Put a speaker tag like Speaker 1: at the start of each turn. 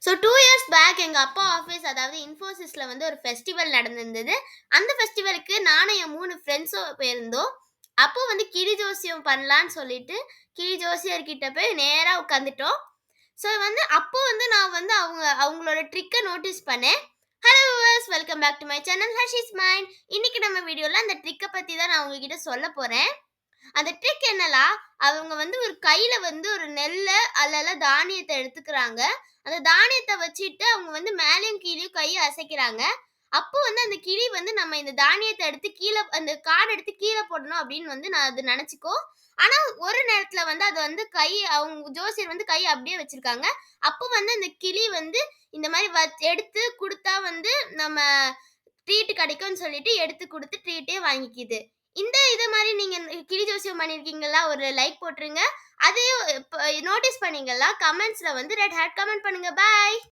Speaker 1: So 2 years back எங்க அப்பா office அதாவது இன்ஃபோசிஸ்ல வந்து ஒரு ஃபெஸ்டிவல் நடந்திருந்தது. அந்த ஃபெஸ்டிவலுக்கு நானும் என் 3 ஃப்ரெண்ட்ஸும் போயிருந்தோம். அப்போ வந்து கிளி ஜோசியம் பண்ணலான்னு சொல்லிட்டு, கிளி ஜோசியர்கிட்ட போய் நேரா உட்காந்துட்டோம். ஸோ வந்து அப்போ வந்து நான் வந்து அவங்களோட ட்ரிக்க நோட்டீஸ் பண்ணேன். Hello viewers welcome back to my channel Harshi's mind. இன்னைக்கு நம்ம வீடியோல அந்த ட்ரிக்க பத்தி தான் நான் உங்ககிட்ட சொல்லப் போறேன். அந்த ட்ரிக் என்னன்னா, அவங்க வந்து ஒரு கையில வந்து ஒரு நெல்ல அல்லது தானியத்த எடுத்துக்கிறாங்க. அந்த தானியத்த வச்சுட்டு அவங்க வந்து மேலயும் கீழயும் கைய அசைக்கிறாங்க. அப்போ வந்து அந்த கிளி வந்து நம்ம இந்த தானியத்த எடுத்து கீழ அந்த கார்ட் எடுத்து கீழ போடணும் அப்படின்னு வந்து நான் அது நெனச்சுக்கும். ஆனா ஒரு நேரத்துல வந்து அது வந்து அவங்க ஜோசியர் வந்து கைய அப்படியே வச்சிருக்காங்க. அப்போ வந்து அந்த கிளி வந்து இந்த மாரி எடுத்து குடுத்தா வந்து நம்ம ட்ரீட் கிடைக்கும்னு சொல்லிட்டு எடுத்து குடுத்து ட்ரீட்டே வாங்கிக்கிது. இது மாரி நீங்க கிளி ஜோசியம் பண்ணியிருக்கீங்களா? ஒரு லைக் போட்டுருங்க. அதையும் நோட்டீஸ் பண்ணீங்களா? கமெண்ட்ஸ்ல வந்து ரெட் ஹார்ட் கமெண்ட் பண்ணுங்க. பாய்.